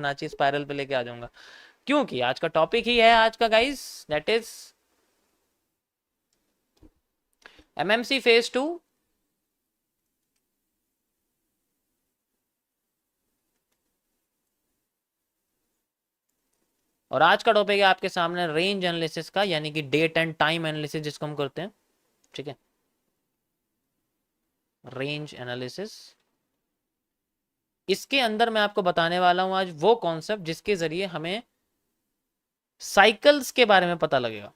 Fibonacci spiral पे लेके आ जाऊंगा, क्योंकि आज का टॉपिक ही है आज का guys, that is MMC phase 2। और आज का टॉपिक है आपके सामने रेंज एनालिसिस का, यानी कि डेट एंड टाइम एनालिसिस जिसको हम करते हैं, ठीक है, रेंज एनालिसिस। इसके अंदर मैं आपको बताने वाला हूं आज वो कॉन्सेप्ट जिसके जरिए हमें साइकिल्स के बारे में पता लगेगा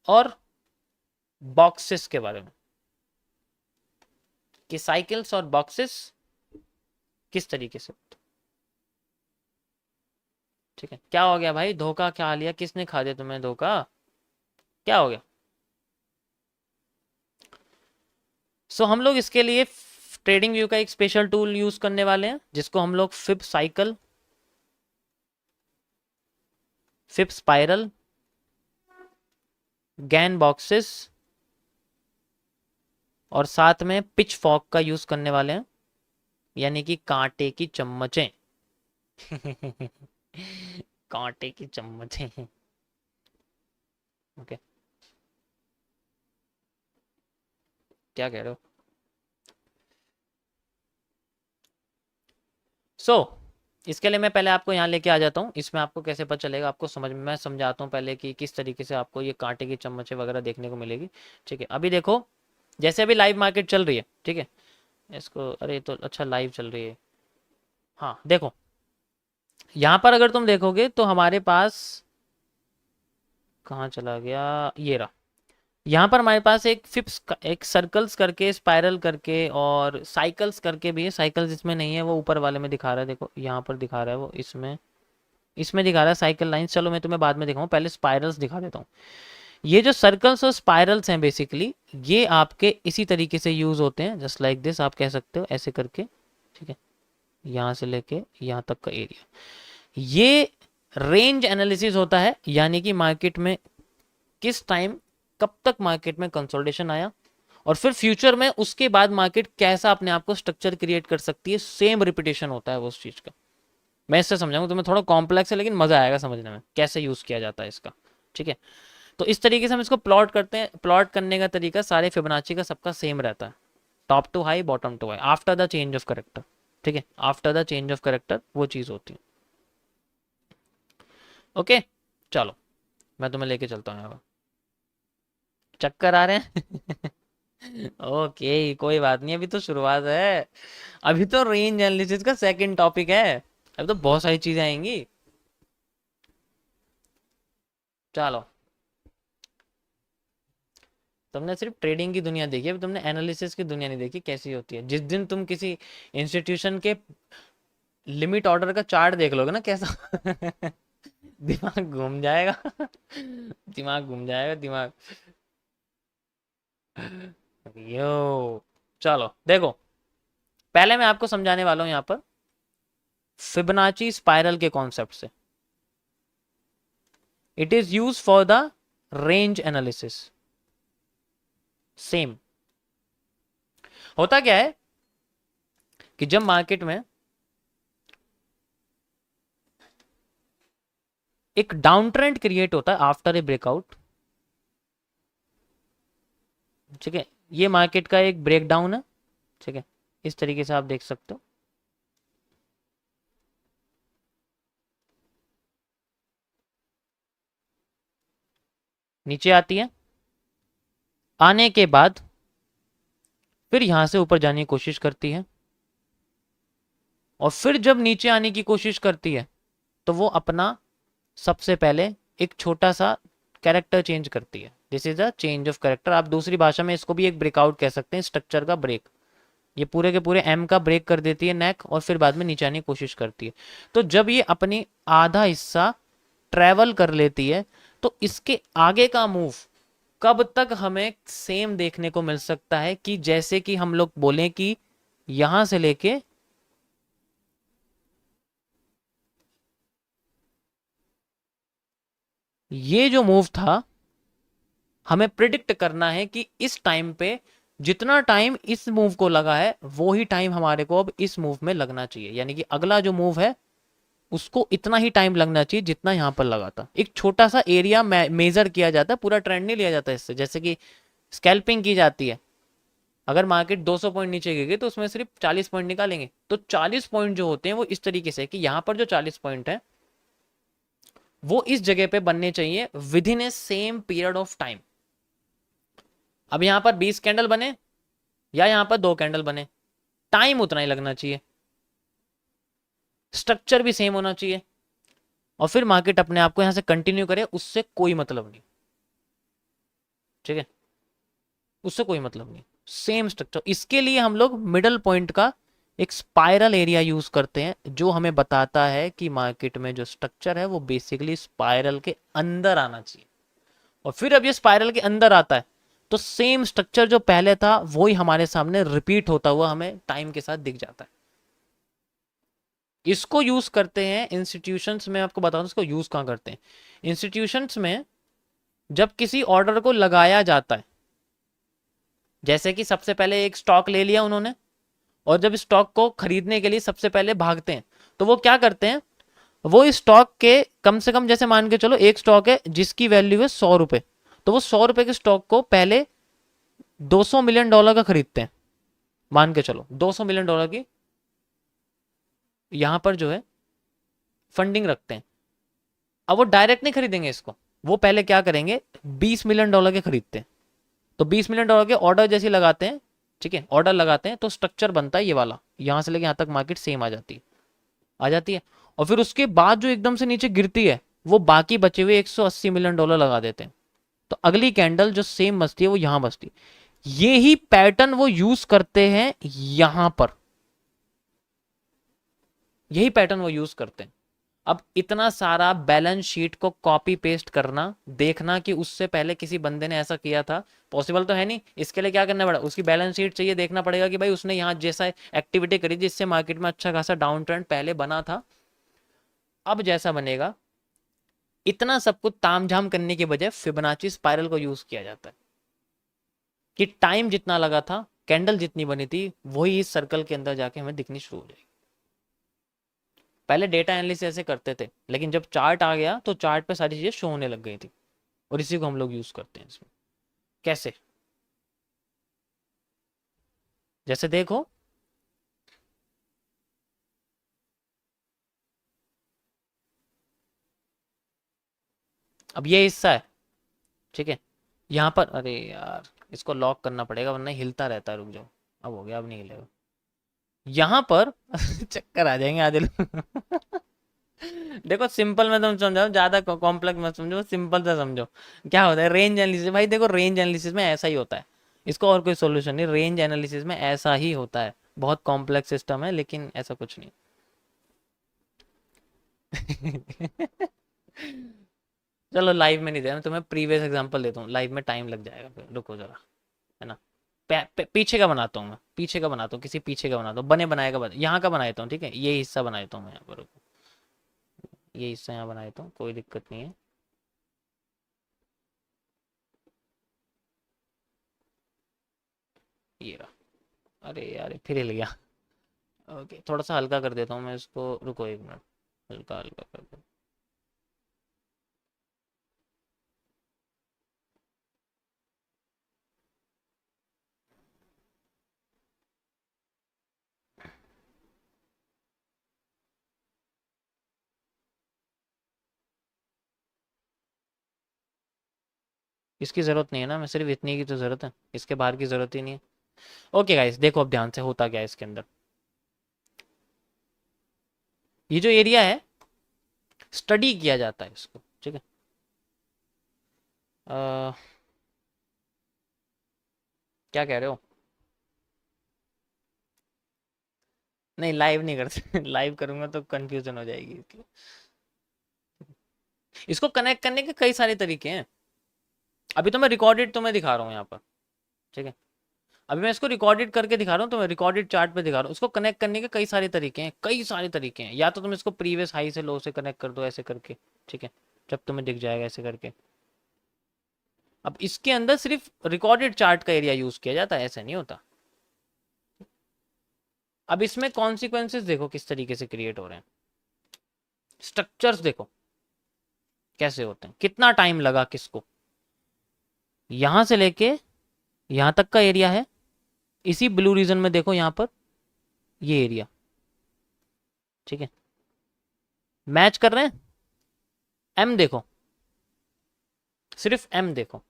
और बॉक्सेस के बारे में, कि साइकिल्स और बॉक्सेस किस तरीके से, ठीक है। क्या हो गया भाई, धोखा खा लिया, किसने खा दिया तुम्हें धोखा, क्या हो गया? हम लोग इसके लिए ट्रेडिंग व्यू का एक स्पेशल टूल यूज करने वाले हैं जिसको हम लोग fib cycle, fib spiral, Gann boxes और साथ में पिच फॉक का यूज करने वाले हैं, यानी कि कांटे की चम्मचें। कांटे की चम्मचें। ओके, क्या कह रहे हो? इसके लिए मैं पहले आपको यहाँ लेके आ जाता हूँ। इसमें आपको कैसे पता चलेगा, आपको समझ में मैं समझाता हूँ पहले कि किस तरीके से आपको ये कांटे की चम्मचें वगैरह देखने को मिलेगी, ठीक है। अभी देखो, जैसे अभी लाइव मार्केट चल रही है, ठीक है, इसको, अरे तो अच्छा लाइव चल रही है, हाँ देखो, यहाँ पर अगर तुम देखोगे तो हमारे पास, कहाँ चला गया, ये रहा। यहाँ पर हमारे पास एक फिप्स, एक सर्कल्स करके, स्पाइरल करके और साइकिल्स करके भी है। साइकिल्स इसमें नहीं है, वो ऊपर वाले में दिखा रहा है, देखो यहाँ पर दिखा रहा है, वो इसमें, इसमें दिखा रहा है साइकिल लाइंस। चलो मैं तुम्हें बाद में दिखाऊँ, पहले स्पाइरल्स दिखा देता हूँ। ये जो सर्कल्स और स्पाइरल्स हैं बेसिकली, ये आपके इसी तरीके से यूज होते हैं, जस्ट लाइक दिस, आप कह सकते हो ऐसे करके, ठीक है, यहाँ से लेके यहाँ तक का एरिया। ये रेंज एनालिसिस होता है, यानी कि मार्केट में किस टाइम, कब तक मार्केट में कंसोलिडेशन आया और फिर फ्यूचर में उसके बाद मार्केट कैसा अपने आप को स्ट्रक्चर क्रिएट कर सकती है, सेम रिपीटेशन होता है वो उस चीज का। मैं इससे समझाऊंगा तुम्हें, थोड़ा कॉम्प्लेक्स है लेकिन मजा आएगा समझने में कैसे यूज किया जाता है इसका, ठीक है। तो इस तरीके से हम इसको प्लॉट करते हैं। प्लॉट करने का तरीका सारे फिबोनाची का सबका सेम रहता है, top to high, bottom to high, after the change of character, ठीक है, after the change of character वो चीज होती है। ओके, चलो मैं तुम्हें लेके चलता हूँ यहाँ, चक्कर आ रहे हैं? ओके, कोई बात नहीं, अभी तो शुरुआत है, अभी तो रेंज एनालिसिस का सेकंड टॉपिक है, अभी तो बहुत सारी चीजें आएंगी। चलो, तुमने सिर्फ ट्रेडिंग की दुनिया देखी, अभी तुमने एनालिसिस की दुनिया नहीं देखी कैसी होती है। जिस दिन तुम किसी इंस्टीट्यूशन के लिमिट ऑर्डर का चार्ट देख लोगे ना कैसा, दिमाग घूम जाएगा। दिमाग घूम जाएगा, दिमाग। यो, चलो देखो, पहले मैं आपको समझाने वाला हूं यहाँ पर फिबोनाची स्पाइरल के कॉन्सेप्ट से। It is use for the range analysis. Same होता क्या है कि जब मार्केट में एक डाउन ट्रेंड क्रिएट होता है आफ्टर ए ब्रेकआउट, ठीक है, ये मार्केट का एक ब्रेकडाउन है, ठीक है, इस तरीके से आप देख सकते हो। नीचे आती है, आने के बाद फिर यहां से ऊपर जाने की कोशिश करती है और फिर जब नीचे आने की कोशिश करती है तो वो अपना सबसे पहले एक छोटा सा कैरेक्टर चेंज करती है। This is a change of character. आप दूसरी भाषा में इसको भी एक ब्रेकआउट कह सकते हैं, स्ट्रक्चर का ब्रेक। ये पूरे के पूरे एम का ब्रेक कर देती है नेक और फिर बाद में नीचे आने की कोशिश करती है। तो जब ये अपनी आधा हिस्सा ट्रेवल कर लेती है तो इसके आगे का मूव कब तक हमें सेम देखने को मिल सकता है, कि जैसे कि हम लोग बोलें कि यहां से लेके ये जो मूव था, हमें प्रिडिक्ट करना है कि इस टाइम पे जितना टाइम इस मूव को लगा है वो ही टाइम हमारे को अब इस मूव में लगना चाहिए, यानी कि अगला जो मूव है उसको इतना ही टाइम लगना चाहिए जितना यहाँ पर लगा था। एक छोटा सा एरिया मेजर किया जाता है, पूरा ट्रेंड नहीं लिया जाता इससे। जैसे कि स्कैल्पिंग की जाती है, अगर मार्केट 200 पॉइंट नीचे गिर गई तो उसमें सिर्फ 40 पॉइंट निकालेंगे। तो 40 पॉइंट जो होते हैं वो इस तरीके से कि यहाँ पर जो 40 पॉइंट है वो इस जगह पे बनने चाहिए with in A same period of time. अब यहाँ पर 20 कैंडल बने या यहाँ पर 2 कैंडल बने, टाइम उतना ही लगना चाहिए, स्ट्रक्चर भी सेम होना चाहिए, और फिर मार्केट अपने आप को यहां से कंटिन्यू करे, उससे कोई मतलब नहीं। ठीक है, उससे कोई मतलब नहीं, सेम स्ट्रक्चर। इसके लिए हम लोग मिडल पॉइंट का एक स्पाइरल एरिया यूज करते हैं, जो हमें बताता है कि मार्केट में जो स्ट्रक्चर है वो बेसिकली स्पाइरल के अंदर आना चाहिए। और फिर अब ये स्पाइरल के अंदर आता है तो सेम स्ट्रक्चर जो पहले था वही हमारे सामने रिपीट होता हुआ हमें टाइम के साथ दिख जाता है। इसको यूज करते हैं इंस्टीट्यूशंस में। आपको बताऊं इसको यूज कहां करते हैं। इंस्टीट्यूशंस में जब किसी ऑर्डर को लगाया जाता है, जैसे कि सबसे पहले एक स्टॉक ले लिया उन्होंने, और जब स्टॉक को खरीदने के लिए सबसे पहले भागते हैं, तो वो क्या करते हैं, वो इस स्टॉक के कम से कम, जैसे मान के चलो एक स्टॉक है जिसकी वैल्यू है 100 रुपए, तो वो 100 रुपए के स्टॉक को पहले 200 मिलियन डॉलर का खरीदते हैं। मान के चलो 200 मिलियन डॉलर की यहां पर जो है फंडिंग रखते हैं। अब वो डायरेक्ट नहीं खरीदेंगे इसको, वो पहले क्या करेंगे, 20 मिलियन डॉलर के खरीदते हैं। तो 20 मिलियन डॉलर के ऑर्डर जैसे लगाते हैं, ठीक है, ऑर्डर लगाते हैं तो स्ट्रक्चर बनता है ये वाला, यहां से लेके यहां तक मार्केट सेम आ जाती है। और फिर उसके बाद जो एकदम से नीचे गिरती है वो बाकी बचे हुए 180 मिलियन डॉलर लगा देते हैं। तो अगली कैंडल जो सेम बचती है वो यहां बचती है। ये ही पैटर्न वो यूज करते हैं यहां पर, यही पैटर्न वो यूज करते हैं। अब इतना सारा बैलेंस शीट को कॉपी पेस्ट करना, देखना कि उससे पहले किसी बंदे ने ऐसा किया था, पॉसिबल तो है नहीं। इसके लिए क्या करना पड़ा, उसकी बैलेंस शीट चाहिए, देखना पड़ेगा कि भाई उसने यहाँ जैसा एक्टिविटी करी जिससे मार्केट में अच्छा खासा डाउन ट्रेंड पहले बना था, अब जैसा बनेगा। इतना सब कुछ तामझाम करने के बजाय फिबोनाची स्पाइरल को यूज किया जाता है कि टाइम जितना लगा था, कैंडल जितनी बनी थी, वही इस सर्कल के अंदर जाके हमें दिखनी शुरू हो जाएगी। पहले डेटा एनालिसिस ऐसे करते थे, लेकिन जब चार्ट आ गया तो चार्ट पे सारी चीजें शो होने लग गई थी, और इसी को हम लोग यूज करते हैं इसमें। कैसे, जैसे देखो, अब ये हिस्सा है, ठीक है, यहाँ पर, अरे यार इसको लॉक करना पड़ेगा वरना हिलता रहता है, रुक जाओ, अब हो गया, अब नहीं हिलेगा। यहाँ पर चक्कर आ जाएंगे आधे लोग। देखो सिंपल में तुम समझाओ, ज्यादा कॉम्प्लेक्स मत समझो, सिंपल से समझो। क्या होता है रेंज एनालिसिस, भाई देखो रेंज एनालिसिस में ऐसा ही होता है, इसको और कोई सोल्यूशन नहीं, रेंज एनालिसिस में ऐसा ही होता है। बहुत कॉम्प्लेक्स सिस्टम है लेकिन ऐसा कुछ नहीं। चलो लाइव में नहीं दे, मैं तुम्हें प्रीवियस एग्जांपल देता हूँ, लाइव में टाइम लग जाएगा, फिर रुको जरा, है ना। पीछे का बनाता हूँ मैं, पीछे का बनाता हूँ, किसी पीछे का बनाता हूँ, बने बनाए का यहाँ का बनाता हूँ, ठीक है, ये हिस्सा बना देता हूँ मैं यहाँ पर, रुको। ये हिस्सा यहाँ बना देता हूँ, कोई दिक्कत नहीं है। ये रहा, अरे यार फिर हिल गया। ओके, थोड़ा सा हल्का कर देता हूँ मैं इसको, रुको 1 मिनट, हल्का हल्का कर दो। इसकी ज़रूरत नहीं है ना, मैं सिर्फ इतनी की तो ज़रूरत है, इसके बाहर की ज़रूरत ही नहीं है। ओके गाइस, देखो अब ध्यान से होता क्या है इसके अंदर। ये जो एरिया है, स्टडी किया जाता है इसको, ठीक है। अ, क्या कह रहे हो। नहीं लाइव नहीं करते। लाइव करूंगा तो कंफ्यूजन हो जाएगी, इसलिए इसको कनेक्ट करने के कई सारे तरीके हैं। अभी तो मैं रिकॉर्डेड तुम्हें दिखा रहा हूँ यहाँ पर, ठीक है। अभी मैं इसको रिकॉर्डेड करके दिखा रहा हूँ, तो मैं रिकॉर्डेड चार्ट पे दिखा रहा हूँ। उसको कनेक्ट करने के कई सारे तरीके हैं, कई सारे तरीके हैं। या तो तुम इसको प्रीवियस हाई से लो से कनेक्ट कर दो ऐसे करके, ठीक है, जब तुम्हें दिख जाएगा ऐसे करके। अब इसके अंदर सिर्फ रिकॉर्डेड चार्ट का एरिया यूज किया जाता है, ऐसा नहीं होता। अब इसमें कॉन्सिक्वेंसेस देखो किस तरीके से क्रिएट हो रहे हैं। स्ट्रक्चर्स देखो कैसे होते हैं, कितना टाइम लगा किसको, यहां से लेके यहां तक का एरिया है। इसी ब्लू रीजन में देखो यहां पर ये एरिया, ठीक है, मैच कर रहे हैं। एम देखो, सिर्फ एम देखो।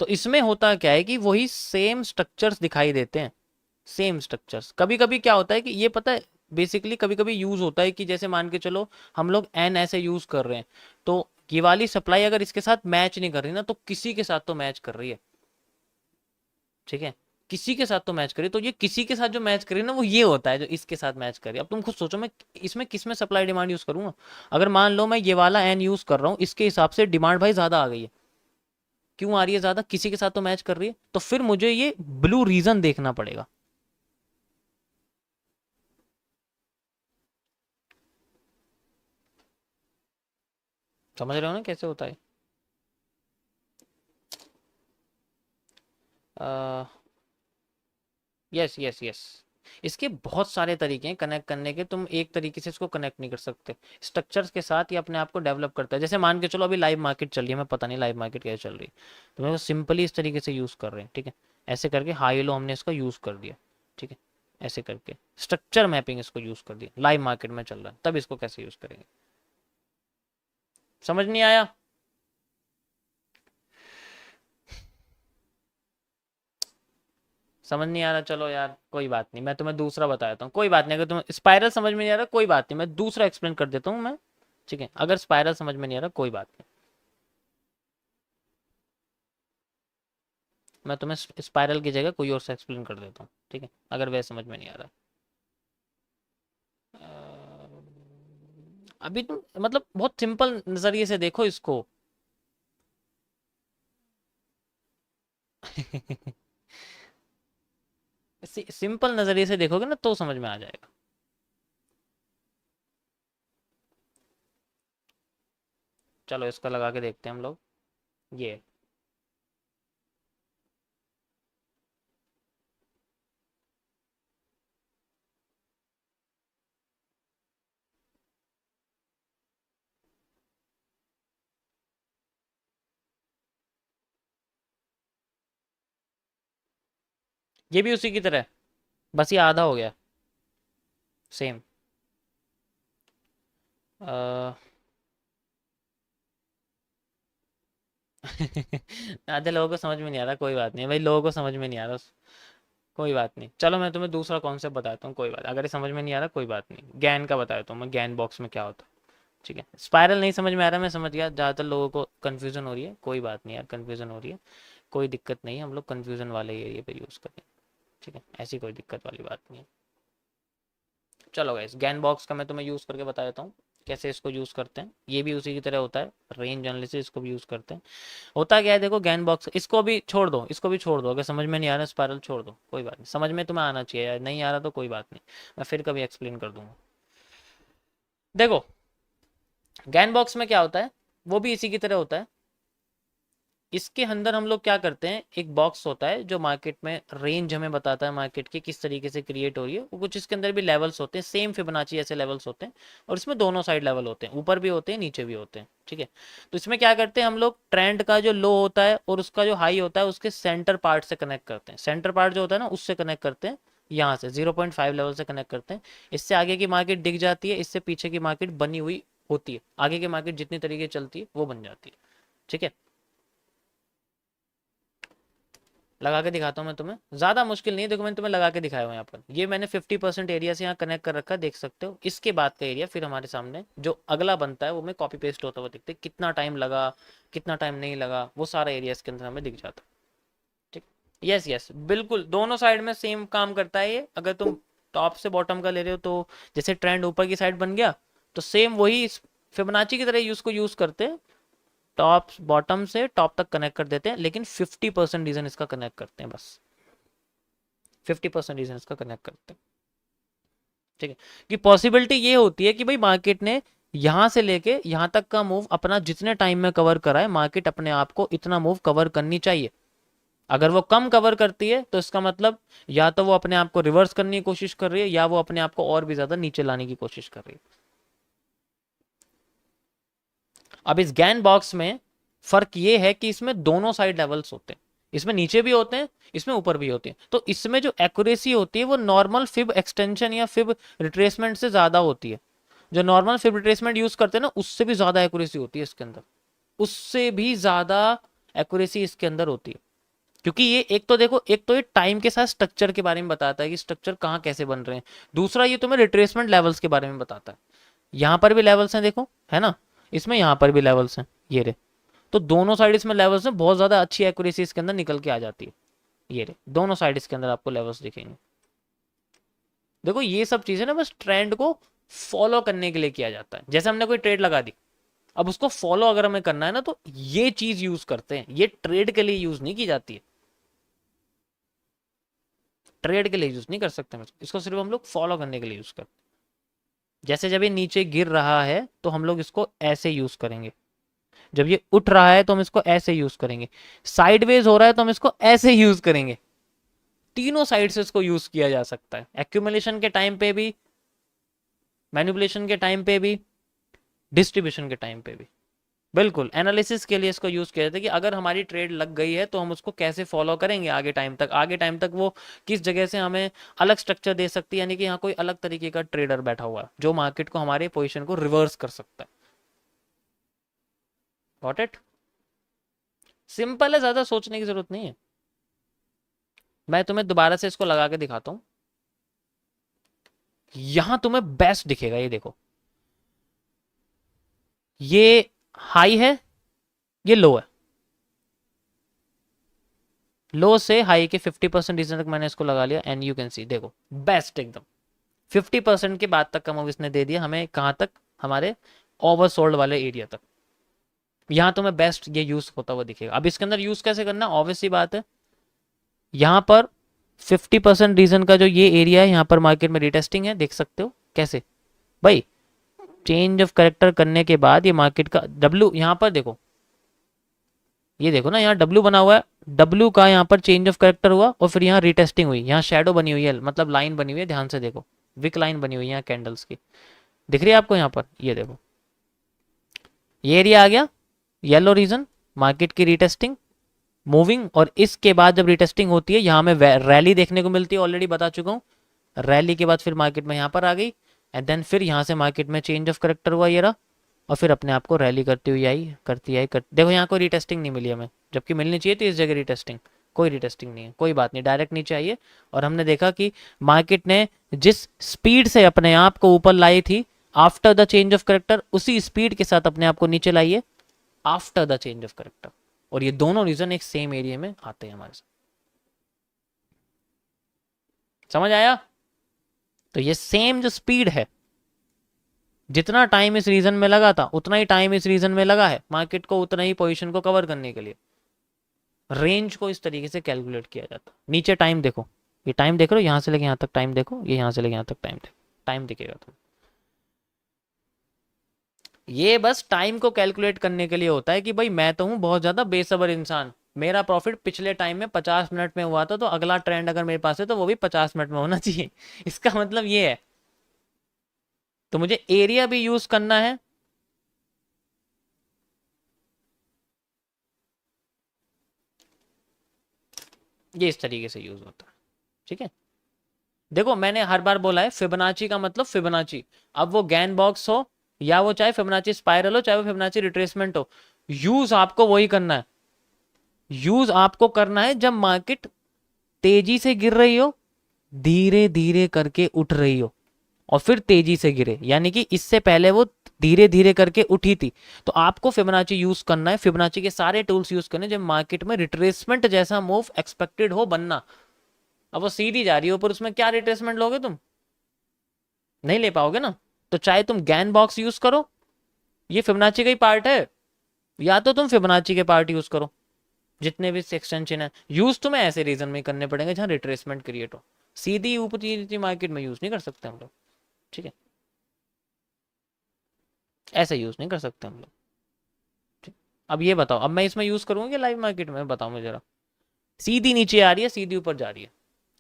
तो इसमें होता क्या है कि वही सेम स्ट्रक्चर्स दिखाई देते हैं, सेम स्ट्रक्चर्स। कभी कभी क्या होता है कि ये पता है बेसिकली कभी कभी यूज होता है कि जैसे मान के चलो हम लोग एन ऐसे यूज कर रहे हैं, तो ये वाली सप्लाई अगर इसके साथ मैच नहीं कर रही ना, तो किसी के साथ तो मैच कर रही है, ठीक है, किसी के साथ तो मैच करी। तो ये किसी के साथ जो मैच करी ना वो ये होता है जो इसके साथ मैच करी। अब तुम खुद सोचो मैं इसमें किस में सप्लाई डिमांड यूज करूंगा। अगर मान लो मैं ये वाला एन यूज कर रहा हूँ, इसके हिसाब से डिमांड भाई ज्यादा आ गई है, क्यों आ रही है ज्यादा, किसी के साथ तो मैच कर रही है, तो फिर मुझे ये ब्लू रीजन देखना पड़ेगा। समझ रहे हो ना कैसे होता है। यस यस यस, इसके बहुत सारे तरीके हैं कनेक्ट करने के, तुम एक तरीके से इसको कनेक्ट नहीं कर सकते। स्ट्रक्चर्स के साथ ये अपने आप को डेवलप करता है। जैसे मान के चलो अभी लाइव मार्केट चल रही है, मैं पता नहीं लाइव मार्केट कैसे चल रही है, तो मैं सिंपली इस तरीके से यूज़ कर रहे हैं, ठीक है, ऐसे करके हाई लो हमने इसका यूज़ कर दिया, ठीक है, ऐसे करके स्ट्रक्चर मैपिंग इसको यूज़ कर दिया, लाइव मार्केट में चल रहा है, तब इसको कैसे यूज़ करेंगे। समझ नहीं आया। समझ नहीं आ रहा, चलो यार कोई बात नहीं, मैं तुम्हें दूसरा बता देता हूँ, कोई बात नहीं। अगर तुम्हें स्पाइरल समझ में नहीं आ रहा कोई बात नहीं, मैं दूसरा एक्सप्लेन कर देता हूँ मैं, ठीक है, अगर स्पाइरल समझ में नहीं आ रहा कोई बात नहीं, मैं तुम्हें स्पाइरल की जगह कोई और से एक्सप्लेन कर देता हूँ, ठीक है, अगर वह समझ में नहीं आ रहा। अभी तुम मतलब बहुत सिंपल नजरिए से देखो इसको। सिंपल नजरिए से देखोगे ना तो समझ में आ जाएगा। चलो इसका लगा के देखते हैं हम लोग। ये भी उसी की तरह है, बस ये आधा हो गया, सेम। आधे लोगों को समझ में नहीं आ रहा, कोई बात नहीं भाई, लोगों को समझ में नहीं आ रहा, कोई बात नहीं। चलो मैं तुम्हें दूसरा कॉन्सेप्ट बताता हूँ, कोई बात अगर ये समझ में नहीं आ रहा कोई बात नहीं, गैन का बताता हूँ मैं, गैन बॉक्स में क्या होता है, ठीक है। स्पाइरल नहीं समझ में आ रहा, मैं समझ गया ज़्यादातर लोगों को कन्फ्यूजन हो रही है, कोई बात नहीं यार, कन्फ्यूजन हो रही है, कोई दिक्कत नहीं है, हम लोग कन्फ्यूजन वाले एरिया पे यूज़ करें, ठीक है, ऐसी कोई दिक्कत वाली बात नहीं है। चलो गाइस, गैन बॉक्स का मैं तुम्हें यूज़ करके बता देता हूँ कैसे इसको यूज़ करते हैं। ये भी उसी की तरह होता है, रेंज एनालिसिस इसको भी यूज़ करते हैं। होता क्या है देखो, गैन बॉक्स इसको भी छोड़ दो, इसको भी छोड़ दो, अगर समझ में नहीं आ रहा स्पाइरल छोड़ दो, कोई बात नहीं, समझ में तुम्हें आना चाहिए यार, नहीं आ रहा तो कोई बात नहीं, मैं फिर कभी एक्सप्लेन कर दूंगा। देखो गैन बॉक्स में क्या होता है, वो भी इसी की तरह होता है। इसके अंदर हम लोग क्या करते हैं, एक बॉक्स होता है जो मार्केट में रेंज हमें बताता है मार्केट की किस तरीके से क्रिएट हो रही है, वो कुछ इसके अंदर भी लेवल्स होते हैं, सेम फिबोनाची ऐसे लेवल्स होते हैं, और इसमें दोनों साइड लेवल होते हैं, ऊपर भी होते हैं नीचे भी होते हैं, ठीक है। तो इसमें क्या करते हैं हम लोग, ट्रेंड का जो लो होता है और उसका जो हाई होता है उसके सेंटर पार्ट से कनेक्ट करते हैं, सेंटर पार्ट जो होता है ना उससे कनेक्ट करते हैं, यहाँ से 0.5 लेवल से कनेक्ट करते हैं। इससे आगे की मार्केट दिख जाती है, इससे पीछे की मार्केट बनी हुई होती है, आगे की मार्केट जितनी तरीके चलती है वो बन जाती है, ठीक है। लगा के दिखाता हूँ मैं तुम्हें, ज़्यादा मुश्किल नहीं है, देखो मैंने तुम्हें लगा के दिखाया हुआ यहाँ पर, ये मैंने 50% एरिया से यहाँ कनेक्ट कर रखा है, देख सकते हो। इसके बाद का एरिया फिर हमारे सामने जो अगला बनता है वो मैं कॉपी पेस्ट होता हुआ दिखते, कितना टाइम लगा कितना टाइम नहीं लगा, वो सारा एरिया इसके अंदर हमें दिख जाता है, ठीक। यस यस बिल्कुल, दोनों साइड में सेम काम करता है ये। अगर तुम टॉप से बॉटम का ले रहे हो तो जैसे ट्रेंड ऊपर की साइड बन गया, तो सेम वही फिबोनाची की तरह उसको यूज़ करते हैं, टॉप बॉटम से टॉप तक कनेक्ट कर देते हैं, लेकिन 50% रीजन इसका कनेक्ट करते हैं बस, 50% रीजन इसका कनेक्ट करते हैं, ठीक है। कि पॉसिबिलिटी ये होती है कि भाई मार्केट ने यहां से लेके यहां तक का मूव अपना जितने टाइम में कवर करा है, मार्केट अपने आप को इतना मूव कवर करनी चाहिए, अगर वो कम कवर करती है तो इसका मतलब या तो वो अपने आप को रिवर्स करने की कोशिश कर रही है या वो अपने आप को और भी ज्यादा नीचे लाने की कोशिश कर रही है। अब इस गैन बॉक्स में फर्क ये है कि इसमें दोनों साइड लेवल्स होते हैं, इसमें नीचे भी होते हैं, इसमें ऊपर भी होते हैं। तो इसमें जो एक्यूरेसी होती है वो नॉर्मल फिब एक्सटेंशन या फिब रिट्रेसमेंट से ज्यादा होती है। जो नॉर्मल फिब रिट्रेसमेंट यूज करते हैं ना, उससे भी ज्यादा एक्यूरेसी होती है इसके अंदर, उससे भी ज्यादा एक्यूरेसी इसके अंदर होती है। क्योंकि ये एक तो देखो, एक तो ये टाइम के साथ स्ट्रक्चर के बारे में बताता है कि स्ट्रक्चर कहाँ कैसे बन रहे हैं, दूसरा ये तुम्हें रिट्रेसमेंट लेवल्स के बारे में बताता है। यहां पर भी लेवल्स हैं देखो, है ना, इसमें यहां पर भी लेवल्स हैं, ये रे। तो दोनों साइड इसमें लेवल्स में बहुत ज्यादा अच्छी एक्यूरेसी इसके अंदर निकल के आ जाती है। ये रे, दोनों साइड इसके अंदर आपको लेवल्स दिखेंगे। देखो ये सब चीजें ना बस ट्रेंड को फॉलो करने के लिए किया जाता है। जैसे हमने कोई ट्रेड लगा दी, अब उसको फॉलो अगर हमें करना है ना, तो ये चीज यूज करते हैं। ये ट्रेड के लिए यूज नहीं की जाती है, ट्रेड के लिए यूज नहीं कर सकते हम इसको, सिर्फ हम लोग फॉलो करने के लिए यूज करते हैं। जैसे जब ये नीचे गिर रहा है तो हम लोग इसको ऐसे यूज करेंगे, जब ये उठ रहा है तो हम इसको ऐसे यूज करेंगे, साइडवेज हो रहा है तो हम इसको ऐसे यूज करेंगे। तीनों साइड से इसको यूज किया जा सकता है, एक्यूमुलेशन के टाइम पे भी, मैनिपुलेशन के टाइम पे भी, डिस्ट्रीब्यूशन के टाइम पे भी। बिल्कुल एनालिसिस के लिए इसको यूज किया जाता है कि अगर हमारी ट्रेड लग गई है तो हम उसको कैसे फॉलो करेंगे आगे टाइम तक, आगे टाइम तक वो किस जगह से हमें अलग स्ट्रक्चर दे सकती है, यानी कि यहाँ कोई अलग तरीके का ट्रेडर बैठा हुआ है जो मार्केट को, हमारे पोजीशन को रिवर्स कर सकता है। Got it? सिंपल है, ज्यादा सोचने की जरूरत नहीं है। मैं तुम्हें दोबारा से इसको लगा के दिखाता हूं, यहां तुम्हें बेस्ट दिखेगा। ये देखो, ये हाई है, ये लो है, लो से हाई के 50% रीजन तक मैंने इसको लगा लिया एंड यू कैन सी, देखो बेस्ट एकदम 50% के बाद तक का मूव इसने दे दिया हमें, कहां तक, हमारे ओवरसोल्ड वाले एरिया तक। यहां तुम्हें बेस्ट ये यूज होता हुआ दिखेगा। अब इसके अंदर यूज कैसे करना, ऑब्वियस सी बात है, यहां पर 50% रीजन का जो ये एरिया है, यहां पर मार्केट में रिटेस्टिंग है, देख सकते हो कैसे भाई, चेंज ऑफ करेक्टर करने के बाद ये मार्केट का डब्ल्यू, यहां पर देखो, ये देखो ना, यहाँ डब्ल्यू बना हुआ है, डब्ल्यू का यहाँ पर चेंज ऑफ करेक्टर हुआ और फिर यहाँ रिटेस्टिंग हुई, यहाँ शेडो बनी हुई है, मतलब लाइन बनी हुई है, ध्यान से देखो, विक लाइन बनी हुई है यहाँ कैंडल्स की, दिख रही है आपको यहाँ पर, ये देखो, ये एरिया आ गया, येलो रीजन, मार्केट की रिटेस्टिंग, मूविंग, और इसके बाद जब रिटेस्टिंग होती है यहाँ में रैली देखने को मिलती है, ऑलरेडी बता चुका हूँ। रैली के बाद फिर मार्केट में यहाँ पर आ गई एंड देन फिर यहाँ से मार्केट में चेंज ऑफ करेक्टर हुआ ये रहा, और फिर अपने आप को रैली करती हुई आई, देखो यहाँ कोई रिटेस्टिंग नहीं मिली हमें, जबकि मिलनी चाहिए थी इस जगह रिटेस्टिंग, कोई रिटेस्टिंग नहीं है, कोई बात नहीं, डायरेक्ट नीचे आइए। और हमने देखा कि मार्केट ने जिस स्पीड से अपने आप को ऊपर लाई थी after the change of character, उसी स्पीड के साथ अपने आप को नीचे लाइए after the change of character, और ये दोनों रीजन एक सेम एरिया में आते हैं हमारे साथ। समझ आया? तो ये सेम जो स्पीड है, जितना टाइम इस रीजन में लगा था उतना ही टाइम इस रीजन में लगा है मार्केट को, उतना ही पोजीशन को कवर करने के लिए। रेंज को इस तरीके से कैलकुलेट किया जाता है। नीचे टाइम देखो, ये टाइम देख रहे हो, यहां से लेके यहां तक टाइम देखो, ये यहां से लेके यहां तक टाइम देखो, टाइम दिखेगा तुम। ये बस टाइम को कैलकुलेट करने के लिए होता है कि भाई मैं तो हूं बहुत ज्यादा बेसब्र इंसान, मेरा प्रॉफिट पिछले टाइम में 50 मिनट में हुआ था, तो अगला ट्रेंड अगर मेरे पास है तो वो भी 50 मिनट में होना चाहिए। इसका मतलब ये है, तो मुझे एरिया भी यूज करना है, ये इस तरीके से यूज होता है। ठीक है, देखो मैंने हर बार बोला है फिबोनाची का मतलब फिबोनाची, अब वो गैन बॉक्स हो या वो चाहे फिबोनाची स्पाइरल हो, चाहे वो फिबोनाची रिट्रेसमेंट हो, यूज आपको वही करना है। यूज आपको करना है जब मार्केट तेजी से गिर रही हो, धीरे धीरे करके उठ रही हो, और फिर तेजी से गिरे, यानी कि इससे पहले वो धीरे धीरे करके उठी थी, तो आपको फिबोनाची यूज करना है, फिबोनाची के सारे टूल्स यूज करने जब मार्केट में रिट्रेसमेंट जैसा मूव एक्सपेक्टेड हो बनना। अब वो सीधी जा रही हो पर उसमें क्या रिट्रेसमेंट लोगे तुम, नहीं ले पाओगे ना। तो चाहे तुम गैन बॉक्स यूज करो, ये फिबोनाची का ही पार्ट है, या तो तुम फिबोनाची के पार्ट यूज करो, जितने भी एक्सटेंशन है यूज तुम्हें ऐसे रीजन में करने पड़ेंगे जहां रिट्रेसमेंट क्रिएट हो, सीधी ऊपर नीचे मार्केट में यूज नहीं कर सकते हम लोग। ठीक है, ऐसे यूज नहीं कर सकते हम लोग। ठीक, अब ये बताओ, अब मैं इसमें यूज करूंगा कि लाइव मार्केट में, बताओ मुझे जरा। सीधी नीचे आ रही है, सीधी ऊपर जा रही है,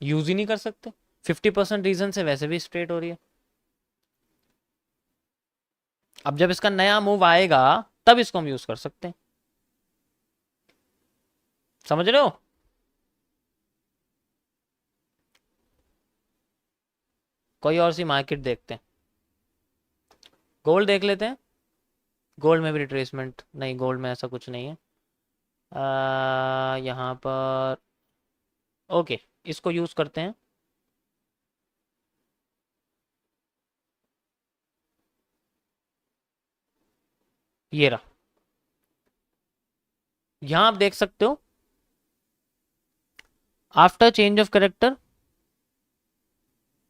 यूज ही नहीं कर सकते। 50% रीजन से वैसे भी स्ट्रेट हो रही है। अब जब इसका नया मूव आएगा तब इसको हम यूज कर सकते हैं। समझ रहे हो? कोई और सी मार्केट देखते हैं। गोल्ड देख लेते हैं। गोल्ड में भी रिट्रेसमेंट नहीं, गोल्ड में ऐसा कुछ नहीं है। यहाँ पर ओके, इसको यूज करते हैं। ये रहा, यहां आप देख सकते हो after change of character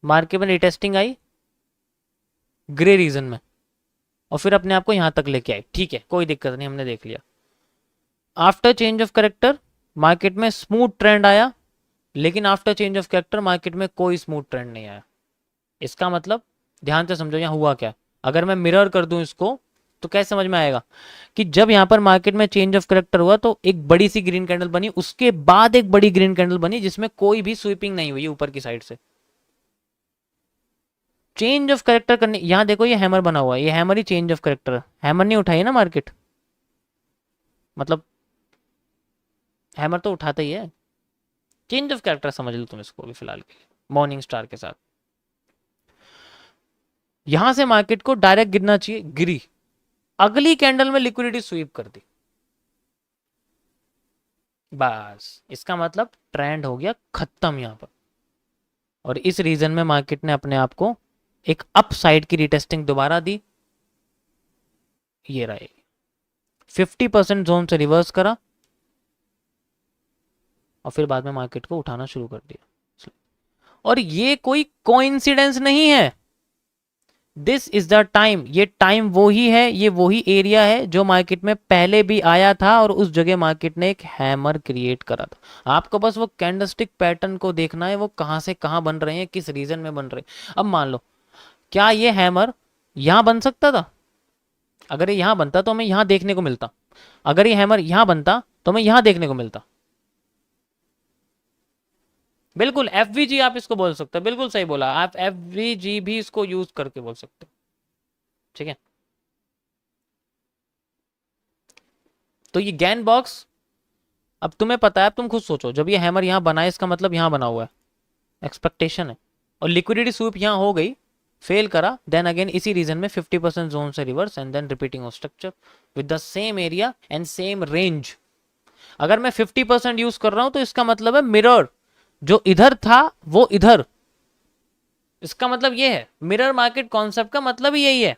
market में रिटेस्टिंग आई ग्रे रीजन में, और फिर अपने आप को यहां तक लेके आई। ठीक है, कोई दिक्कत नहीं, हमने देख लिया। After change of character market में स्मूथ ट्रेंड आया, लेकिन after change of character market में कोई स्मूथ ट्रेंड नहीं आया। इसका मतलब ध्यान से समझो यहां हुआ क्या। अगर मैं मिरर कर दूं इसको तो कैसे समझ में आएगा कि जब यहां पर मार्केट में चेंज ऑफ करेक्टर हुआ तो एक बड़ी सी ग्रीन कैंडल बनी, उसके बाद एक बड़ी ग्रीन कैंडल बनी जिसमें कोई भी स्वीपिंग नहीं हुई ऊपर की साइड से। चेंज ऑफ करेक्टर करने, यहां देखो ये हैमर बना हुआ है, ये hammer he change of character. Hammer नहीं उठाई ना मार्केट, मतलब हैमर तो उठाता ही है। चेंज ऑफ कैरेक्टर समझ लो तुम इसको अभी फिलहाल के लिए, मॉर्निंग स्टार के साथ। यहां से मार्केट को डायरेक्ट गिरना चाहिए, गिरी, अगली कैंडल में लिक्विडिटी स्वीप कर दी, बस इसका मतलब ट्रेंड हो गया खत्म यहां पर। और इस रीजन में मार्केट ने अपने आप को एक अप साइड की रिटेस्टिंग दोबारा दी, ये रहे 50% जोन से रिवर्स करा, और फिर बाद में मार्केट को उठाना शुरू कर दिया। और ये कोई कोइंसिडेंस नहीं है, दिस इज द टाइम। ये टाइम वो ही है, ये वही एरिया है जो मार्केट में पहले भी आया था, और उस जगह मार्केट ने एक हैमर क्रिएट करा था। आपको बस वो कैंडलस्टिक पैटर्न को देखना है, वो कहां से कहां बन रहे हैं, किस रीजन में बन रहे हैं। अब मान लो, क्या ये हैमर यहां बन सकता था? अगर ये यहां बनता तो हमें यहां देखने को मिलता, अगर ये हैमर यहां बनता तो हमें यहां देखने को मिलता। बिल्कुल एफवीजी आप इसको बोल सकते हो, बिल्कुल सही बोला आप, एफवीजी भी इसको यूज करके बोल सकते हो। ठीक है, तो ये गैन बॉक्स, अब तुम्हें पता है, अब तुम खुद सोचो, जब ये हैमर यहां बना है इसका मतलब यहां बना हुआ है, एक्सपेक्टेशन है, और लिक्विडिटी स्वीप यहां हो गई, फेल करा, देन अगेन इसी रीजन में 50% जोन से reverse, and then repeating of structure with the same area and same range. अगर मैं 50% यूज कर रहा हूं तो इसका मतलब है मिरर जो इधर था वो इधर, इसका मतलब ये है, मिरर मार्केट कॉन्सेप्ट का मतलब ही यही है।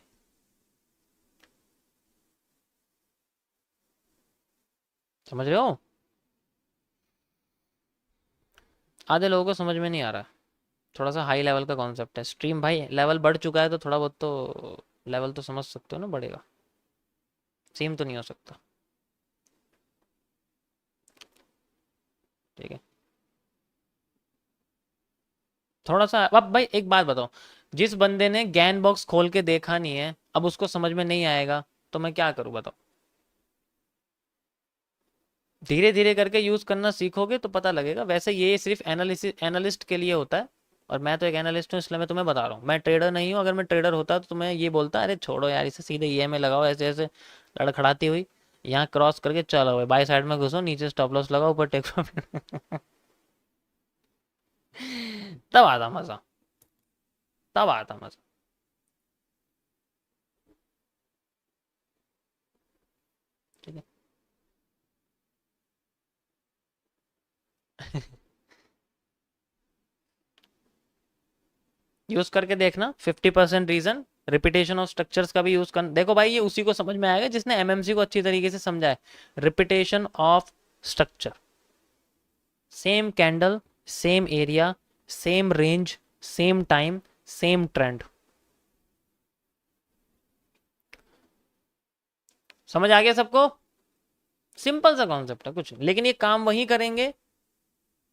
समझ रहे हो? आधे लोगों को समझ में नहीं आ रहा, थोड़ा सा हाई लेवल का कॉन्सेप्ट है। स्ट्रीम भाई लेवल बढ़ चुका है तो थोड़ा बहुत तो लेवल तो समझ सकते हो ना, बढ़ेगा, सेम तो नहीं हो सकता। ठीक है, थोड़ा सा। अब भाई एक बात बताओ, जिस बंदे ने गैन बॉक्स खोल के देखा नहीं है, अब उसको समझ में नहीं आएगा तो मैं क्या करूं बताओ? धीरे धीरे करके यूज करना सीखोगे तो पता लगेगा। वैसे ये सिर्फ एनालिसिस एनालिस्ट के लिए होता है, और मैं तो एक एनालिस्ट हूँ इसलिए मैं तुम्हें बता रहा हूँ, मैं ट्रेडर नहीं हूँ। अगर मैं ट्रेडर होता तो तुम्हें ये बोलता अरे छोड़ो यार इसे, सीधे ईएमए लगाओ, ऐसे ऐसे लड़खड़ाती हुई यहाँ क्रॉस करके चलो भाई, बाई साइड में घुसो, नीचे स्टॉप लॉस लगाओ, ऊपर टेक प्रॉफिट। तब आता मजा, तब आता मजा। ठीक है। यूज करके देखना, 50% रीजन, रिपीटेशन ऑफ स्ट्रक्चर्स का भी यूज कर देखो भाई, ये उसी को समझ में आएगा जिसने एमएमसी को अच्छी तरीके से समझा है। Repetition of structure, same candle, same area, same range, same time, same trend. समझ आ गया सबको? सिंपल सा कॉन्सेप्ट है कुछ, लेकिन ये काम वही करेंगे